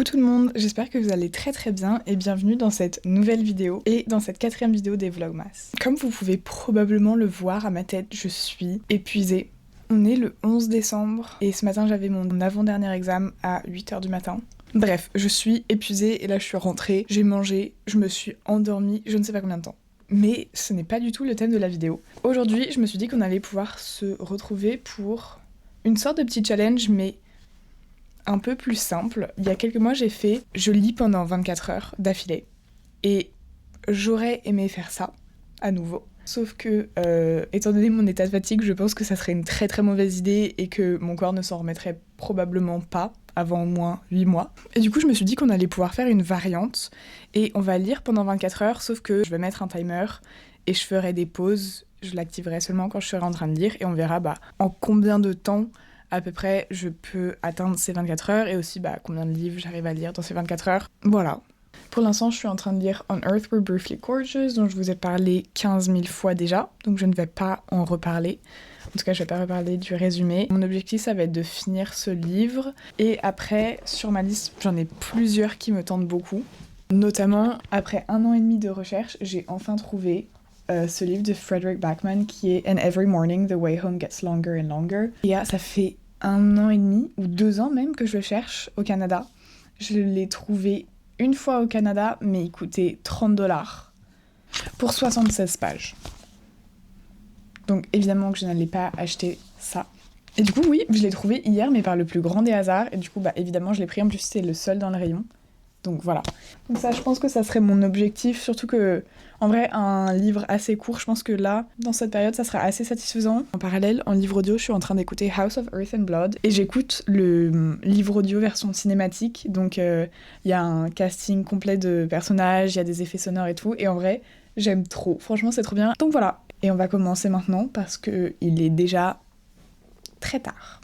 Coucou tout le monde, j'espère que vous allez très bien et bienvenue dans cette nouvelle vidéo et dans cette 4e vidéo des Vlogmas. Comme vous pouvez probablement le voir à ma tête, je suis épuisée. On est le 11 décembre et ce matin j'avais mon avant-dernier examen à 8h du matin. Bref, je suis épuisée et là je suis rentrée, j'ai mangé, je me suis endormie, je ne sais pas combien de temps. Mais ce n'est pas du tout le thème de la vidéo. Aujourd'hui, je me suis dit qu'on allait pouvoir se retrouver pour une sorte de petit challenge, mais un peu plus simple. Il y a quelques mois, je lis pendant 24 heures d'affilée. Et j'aurais aimé faire ça, à nouveau. Sauf que, étant donné mon état de fatigue, je pense que ça serait une très mauvaise idée et que mon corps ne s'en remettrait probablement pas avant au moins 8 mois. Et du coup, je me suis dit qu'on allait pouvoir faire une variante et on va lire pendant 24 heures, sauf que je vais mettre un timer et je ferai des pauses. Je l'activerai seulement quand je serai en train de lire et on verra en combien de temps à peu près je peux atteindre ces 24 heures et aussi combien de livres j'arrive à lire dans ces 24 heures. Voilà. Pour l'instant, je suis en train de lire On Earth We're Briefly Gorgeous, dont je vous ai parlé 15 000 fois déjà, donc je ne vais pas en reparler. En tout cas, je vais pas reparler du résumé. Mon objectif, ça va être de finir ce livre. Et après, sur ma liste, j'en ai plusieurs qui me tentent beaucoup. Notamment, après 1 an et demi de recherche, j'ai enfin trouvé ce livre de Frederick Backman qui est And Every Morning, The Way Home Gets Longer and Longer. Et ça fait 1 an et demi, ou 2 ans même, que je le cherche au Canada. Je l'ai trouvé une fois au Canada, mais il coûtait $30 pour 76 pages. Donc évidemment que je n'allais pas acheter ça. Et du coup, oui, je l'ai trouvé hier, mais par le plus grand des hasards. Et du coup, évidemment, je l'ai pris. En plus, c'était le seul dans le rayon. Donc voilà. Donc ça, je pense que ça serait mon objectif. Surtout que, en vrai, un livre assez court, je pense que là, dans cette période, ça sera assez satisfaisant. En parallèle, en livre audio, je suis en train d'écouter House of Earth and Blood. Et j'écoute le livre audio version cinématique. Donc il y a un casting complet de personnages, il y a des effets sonores et tout. Et en vrai, j'aime trop. Franchement, c'est trop bien. Donc voilà. Et on va commencer maintenant parce qu'il est déjà très tard.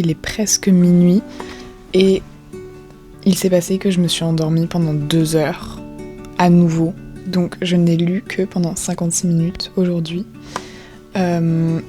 Il est presque minuit et il s'est passé que je me suis endormie pendant 2 heures à nouveau. Donc je n'ai lu que pendant 56 minutes aujourd'hui. Et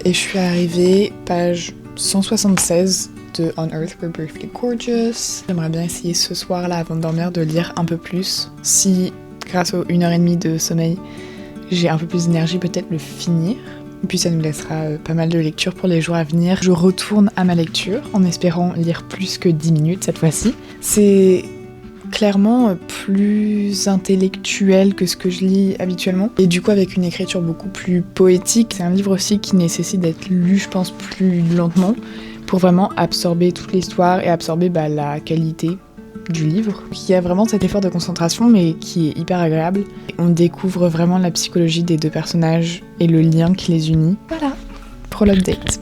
je suis arrivée page 176 de On Earth We're Briefly Gorgeous. J'aimerais bien essayer ce soir-là avant de dormir de lire un peu plus. Si grâce aux 1h30 de sommeil j'ai un peu plus d'énergie, peut-être le finir. Et puis ça nous laissera pas mal de lecture pour les jours à venir. Je retourne à ma lecture en espérant lire plus que 10 minutes cette fois-ci. C'est clairement plus intellectuel que ce que je lis habituellement. Et du coup avec une écriture beaucoup plus poétique. C'est un livre aussi qui nécessite d'être lu, je pense, plus lentement pour vraiment absorber toute l'histoire et absorber la qualité du livre. Il y a vraiment cet effort de concentration mais qui est hyper agréable. On découvre vraiment la psychologie des 2 personnages et le lien qui les unit. Voilà, pour l'update.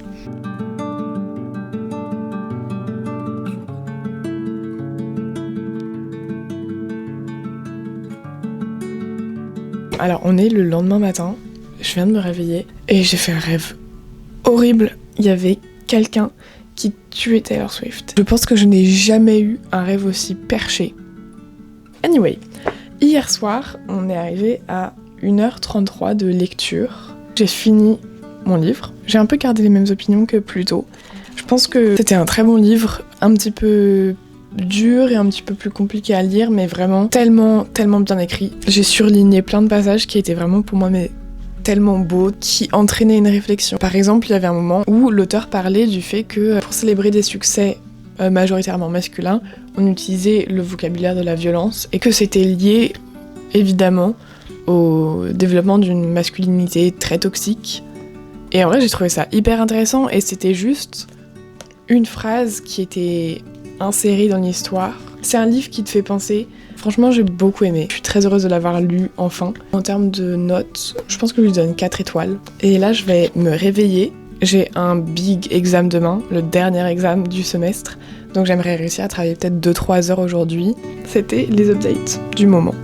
Alors on est le lendemain matin, je viens de me réveiller et j'ai fait un rêve horrible. Il y avait quelqu'un qui tuait Taylor Swift. Je pense que je n'ai jamais eu un rêve aussi perché. Anyway, hier soir, on est arrivé à 1h33 de lecture. J'ai fini mon livre. J'ai un peu gardé les mêmes opinions que plus tôt. Je pense que c'était un très bon livre, un petit peu dur et un petit peu plus compliqué à lire, mais vraiment tellement bien écrit. J'ai surligné plein de passages qui étaient vraiment pour moi tellement beau, qui entraînait une réflexion. Par exemple, il y avait un moment où l'auteur parlait du fait que pour célébrer des succès majoritairement masculins, on utilisait le vocabulaire de la violence et que c'était lié évidemment au développement d'une masculinité très toxique. Et en vrai, j'ai trouvé ça hyper intéressant et c'était juste une phrase qui était insérée dans l'histoire. C'est un livre qui te fait penser. Franchement, j'ai beaucoup aimé. Je suis très heureuse de l'avoir lu enfin. En termes de notes, je pense que je lui donne 4 étoiles. Et là, je vais me réveiller. J'ai un big examen demain, le dernier examen du semestre, donc j'aimerais réussir à travailler peut-être 2-3 heures aujourd'hui. C'était les updates du moment.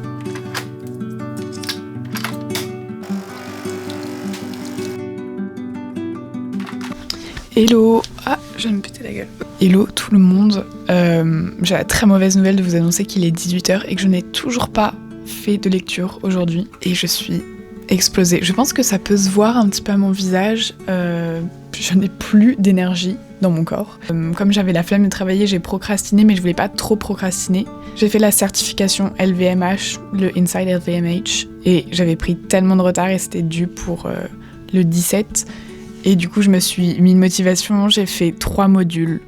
Hello! Ah, je viens de me péter la gueule. Hello tout le monde. J'ai la très mauvaise nouvelle de vous annoncer qu'il est 18h et que je n'ai toujours pas fait de lecture aujourd'hui. Et je suis explosée. Je pense que ça peut se voir un petit peu à mon visage. Je n'ai plus d'énergie dans mon corps. Comme j'avais la flemme de travailler, j'ai procrastiné, mais je voulais pas trop procrastiner. J'ai fait la certification LVMH, le Inside LVMH, et j'avais pris tellement de retard et c'était dû pour le 17. Et du coup, je me suis mis une motivation, j'ai fait 3 modules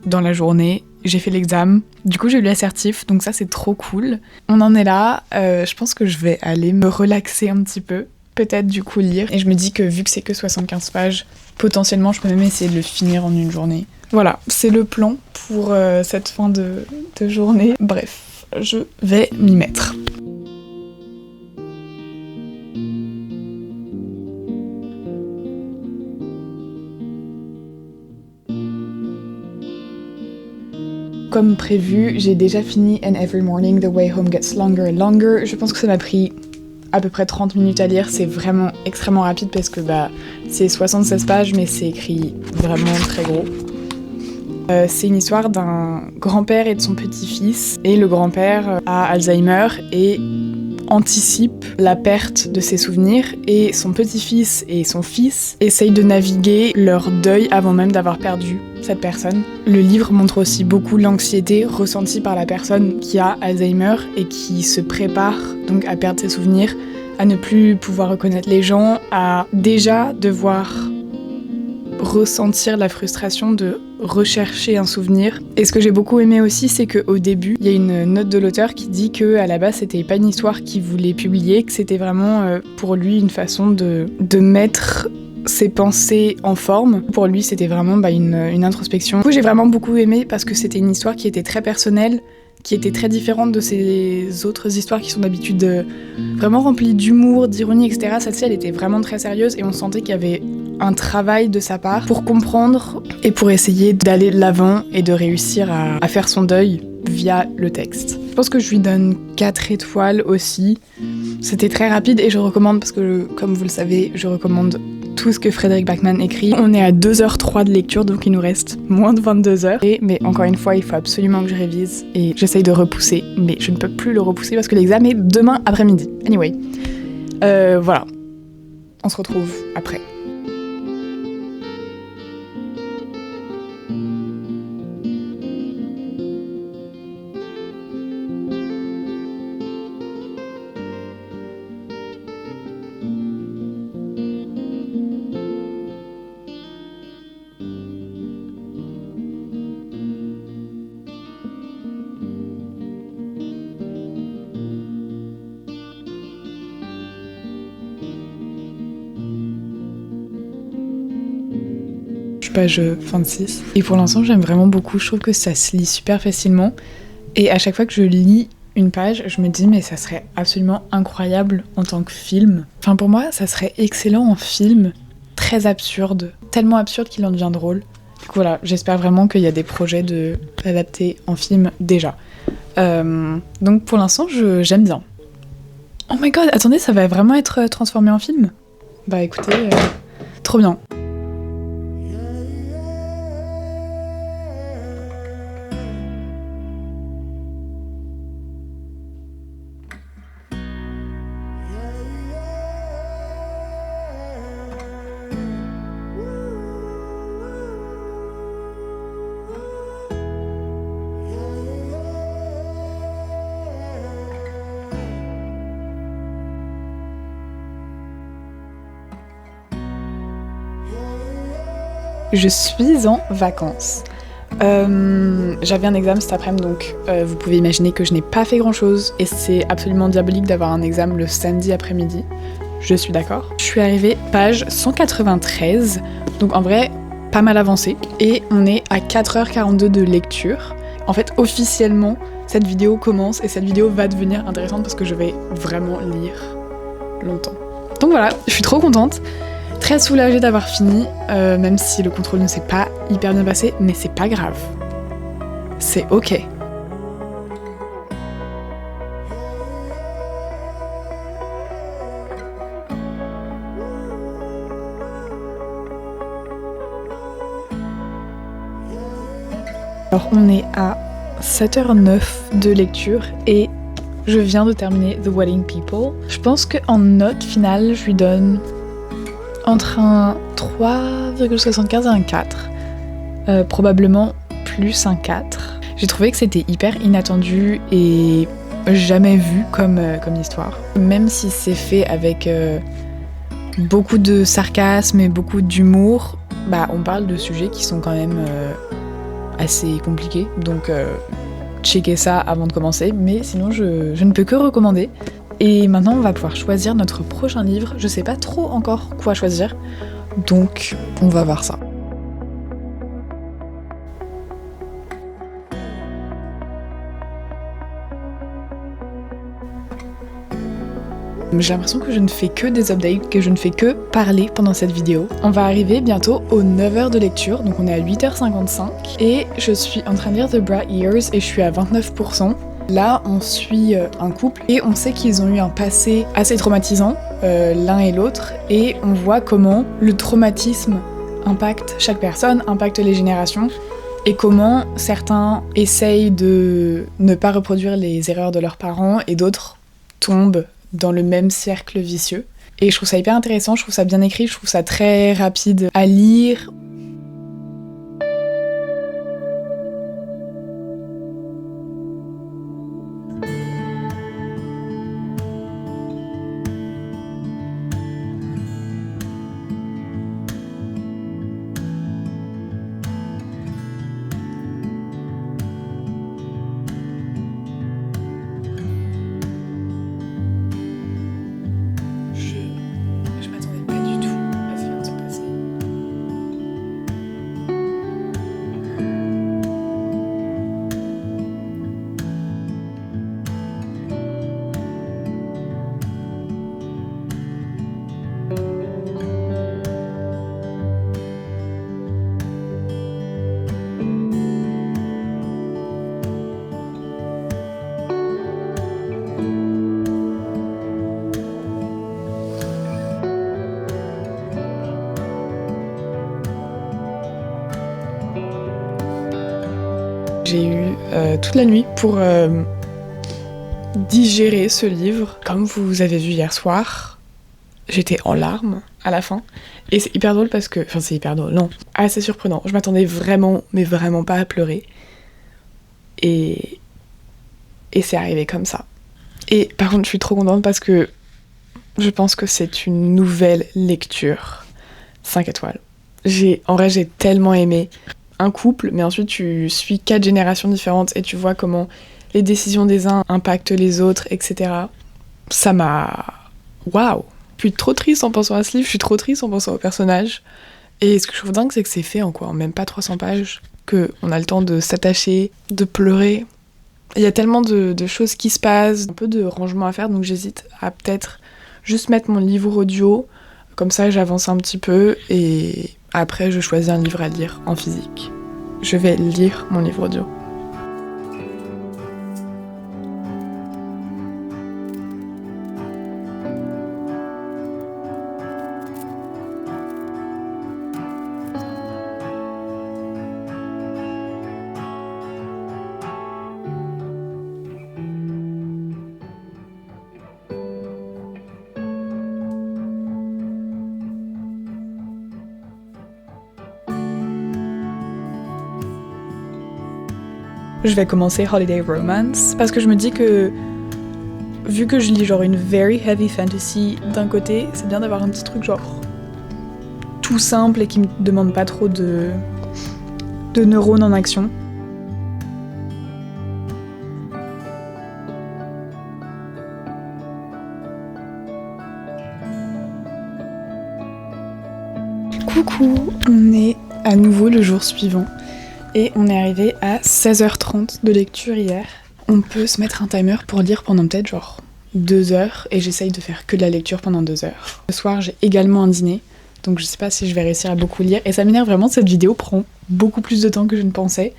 dans la journée, j'ai fait l'examen. Du coup, j'ai eu l'assertif, donc ça, c'est trop cool. On en est là, je pense que je vais aller me relaxer un petit peu, peut-être du coup lire. Et je me dis que vu que c'est que 75 pages, potentiellement, je peux même essayer de le finir en une journée. Voilà, c'est le plan pour cette fin de journée. Bref, je vais m'y mettre. Comme prévu, j'ai déjà fini And Every Morning The Way Home Gets Longer and Longer. Je pense que ça m'a pris à peu près 30 minutes à lire. C'est vraiment extrêmement rapide parce que c'est 76 pages mais c'est écrit vraiment très gros. C'est une histoire d'un grand-père et de son petit-fils. Et le grand-père a Alzheimer et anticipe la perte de ses souvenirs et son petit-fils et son fils essayent de naviguer leur deuil avant même d'avoir perdu cette personne. Le livre montre aussi beaucoup l'anxiété ressentie par la personne qui a Alzheimer et qui se prépare donc à perdre ses souvenirs, à ne plus pouvoir reconnaître les gens, à déjà devoir ressentir la frustration de rechercher un souvenir. Et ce que j'ai beaucoup aimé aussi, c'est qu'au début, il y a une note de l'auteur qui dit qu'à la base, c'était pas une histoire qu'il voulait publier, que c'était vraiment pour lui une façon de mettre ses pensées en forme. Pour lui, c'était vraiment une introspection. Du coup, j'ai vraiment beaucoup aimé parce que c'était une histoire qui était très personnelle, qui était très différente de ces autres histoires qui sont d'habitude vraiment remplies d'humour, d'ironie, etc. Celle-ci, elle était vraiment très sérieuse et on sentait qu'il y avait un travail de sa part pour comprendre et pour essayer d'aller de l'avant et de réussir à faire son deuil via le texte. Je pense que je lui donne 4 étoiles aussi. C'était très rapide et je recommande parce que, comme vous le savez, je recommande tout ce que Frédéric Backman écrit. On est à 2h03 de lecture, donc il nous reste moins de 22 heures. Mais encore une fois, il faut absolument que je révise et j'essaye de repousser, mais je ne peux plus le repousser parce que l'examen est demain après-midi. Anyway, voilà. On se retrouve après. Page 26. Et pour l'instant, j'aime vraiment beaucoup. Je trouve que ça se lit super facilement. Et à chaque fois que je lis une page, je me dis mais ça serait absolument incroyable en tant que film. Enfin pour moi, ça serait excellent en film, très absurde, tellement absurde qu'il en devient drôle. Du coup voilà, j'espère vraiment qu'il y a des projets de l'adapter en film déjà. Donc pour l'instant, j'aime bien. Oh my god, attendez, ça va vraiment être transformé en film? Bah écoutez, trop bien. Je suis en vacances. J'avais un examen cet après-midi, donc vous pouvez imaginer que je n'ai pas fait grand-chose et c'est absolument diabolique d'avoir un examen le samedi après-midi. Je suis d'accord. Je suis arrivée page 193, donc en vrai, pas mal avancé. Et on est à 4h42 de lecture. En fait, officiellement, cette vidéo commence et cette vidéo va devenir intéressante parce que je vais vraiment lire longtemps. Donc voilà, je suis trop contente. Très soulagée d'avoir fini, même si le contrôle ne s'est pas hyper bien passé, mais c'est pas grave. C'est ok. Alors on est à 7h09 de lecture et je viens de terminer The Wedding People. Je pense qu'en note finale, je lui donne entre un 3,75 et un 4. Probablement plus un 4. J'ai trouvé que c'était hyper inattendu et jamais vu comme histoire. Même si c'est fait avec beaucoup de sarcasme et beaucoup d'humour, bah on parle de sujets qui sont quand même assez compliqués. Donc checker ça avant de commencer. Mais sinon je ne peux que recommander. Et maintenant on va pouvoir choisir notre prochain livre. Je sais pas trop encore quoi choisir. Donc on va voir ça. J'ai l'impression que je ne fais que des updates, que je ne fais que parler pendant cette vidéo. On va arriver bientôt aux 9h de lecture, donc on est à 8h55. Et je suis en train de lire The Bright Years et je suis à 29%. Là, on suit un couple et on sait qu'ils ont eu un passé assez traumatisant, l'un et l'autre. Et on voit comment le traumatisme impacte chaque personne, impacte les générations. Et comment certains essayent de ne pas reproduire les erreurs de leurs parents et d'autres tombent dans le même cercle vicieux. Et je trouve ça hyper intéressant, je trouve ça bien écrit, je trouve ça très rapide à lire. J'ai eu toute la nuit pour digérer ce livre. Comme vous avez vu hier soir, j'étais en larmes à la fin. Et c'est hyper drôle parce que... Enfin, c'est hyper drôle, non. Assez surprenant. Je m'attendais vraiment, mais vraiment pas à pleurer. Et c'est arrivé comme ça. Et par contre, je suis trop contente parce que je pense que c'est une nouvelle lecture. 5 étoiles. En vrai, j'ai tellement aimé. Un couple, mais ensuite tu suis 4 générations différentes et tu vois comment les décisions des uns impactent les autres, etc. Ça m'a... Waouh! Je suis trop triste en pensant à ce livre, je suis trop triste en pensant au personnage. Et ce que je trouve dingue, c'est que c'est fait en quoi, en même pas 300 pages, qu'on a le temps de s'attacher, de pleurer. Il y a tellement de choses qui se passent, un peu de rangement à faire, donc j'hésite à peut-être juste mettre mon livre audio, comme ça j'avance un petit peu et... Après, je choisis un livre à lire en physique. Je vais lire mon livre audio. Je vais commencer Holiday Romance parce que je me dis que vu que je lis genre une very heavy fantasy d'un côté, c'est bien d'avoir un petit truc genre tout simple et qui me demande pas trop de neurones en action. Coucou, on est à nouveau le jour suivant. Et on est arrivé à 16h30 de lecture hier. On peut se mettre un timer pour lire pendant peut-être genre 2 heures et j'essaye de faire que de la lecture pendant 2 heures. Ce soir, j'ai également un dîner, donc je sais pas si je vais réussir à beaucoup lire. Et ça m'énerve vraiment, cette vidéo prend beaucoup plus de temps que je ne pensais.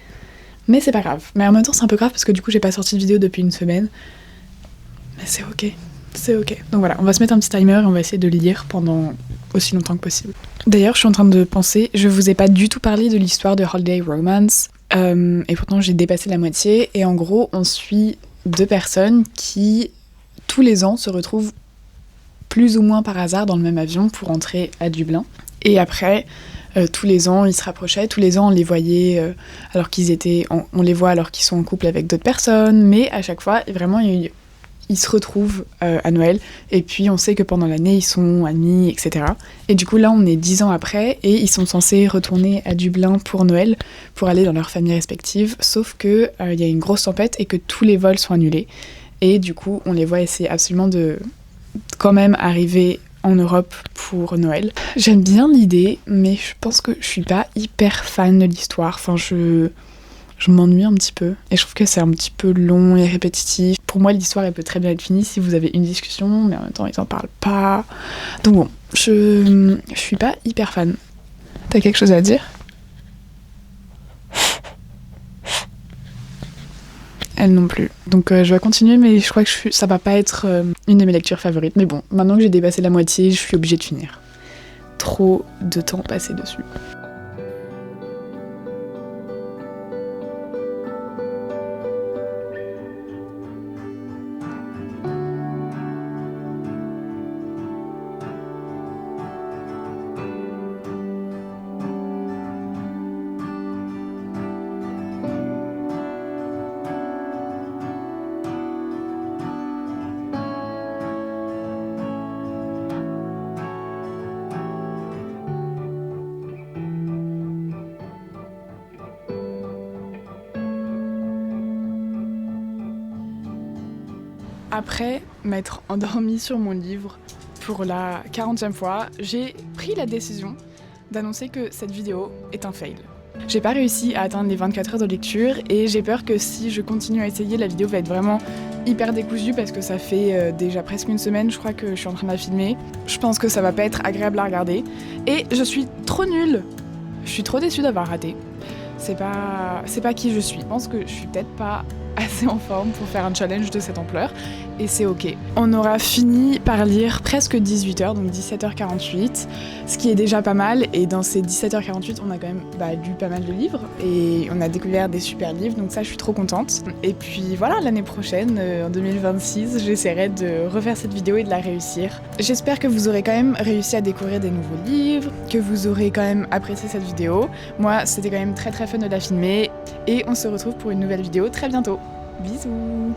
Mais c'est pas grave. Mais en même temps c'est un peu grave parce que du coup j'ai pas sorti de vidéo depuis une semaine. Mais c'est ok. C'est ok. Donc voilà, on va se mettre un petit timer et on va essayer de lire pendant aussi longtemps que possible. D'ailleurs, je suis en train de penser, je vous ai pas du tout parlé de l'histoire de Holiday Romance, et pourtant j'ai dépassé la moitié, et en gros, on suit deux personnes qui, tous les ans, se retrouvent plus ou moins par hasard dans le même avion pour rentrer à Dublin. Et après, tous les ans, ils se rapprochaient, tous les ans, on les voyait alors qu'ils étaient... On les voit alors qu'ils sont en couple avec d'autres personnes, mais à chaque fois, vraiment, ils se retrouvent à Noël, et puis on sait que pendant l'année ils sont amis, etc. Et du coup là on est 10 ans après, et ils sont censés retourner à Dublin pour Noël, pour aller dans leurs familles respectives, sauf que y a une grosse tempête et que tous les vols sont annulés. Et du coup on les voit essayer absolument de quand même arriver en Europe pour Noël. J'aime bien l'idée, mais je pense que je suis pas hyper fan de l'histoire, enfin je m'ennuie un petit peu, et je trouve que c'est un petit peu long et répétitif. Pour moi, l'histoire, elle peut très bien être finie si vous avez une discussion, mais en même temps, ils en parlent pas. Donc bon, je suis pas hyper fan. T'as quelque chose à dire ? Elle non plus. Donc je vais continuer, mais je crois que ça va pas être une de mes lectures favorites. Mais bon, maintenant que j'ai dépassé la moitié, je suis obligée de finir. Trop de temps passé dessus. Après m'être endormie sur mon livre pour la 40e fois, j'ai pris la décision d'annoncer que cette vidéo est un fail. J'ai pas réussi à atteindre les 24 heures de lecture, et j'ai peur que si je continue à essayer, la vidéo va être vraiment hyper décousue parce que ça fait déjà presque une semaine, je crois, que je suis en train de la filmer. Je pense que ça va pas être agréable à regarder, et je suis trop nulle. Je suis trop déçue d'avoir raté. C'est pas qui je suis. Je pense que je suis peut-être pas assez en forme pour faire un challenge de cette ampleur, et c'est ok. On aura fini par lire presque 18h, donc 17h48, ce qui est déjà pas mal, et dans ces 17h48 on a quand même lu pas mal de livres, et on a découvert des super livres, donc ça je suis trop contente. Et puis voilà, l'année prochaine, en 2026, j'essaierai de refaire cette vidéo et de la réussir. J'espère que vous aurez quand même réussi à découvrir des nouveaux livres, que vous aurez quand même apprécié cette vidéo. Moi c'était quand même très très fun de la filmer, et on se retrouve pour une nouvelle vidéo très bientôt. Bisous!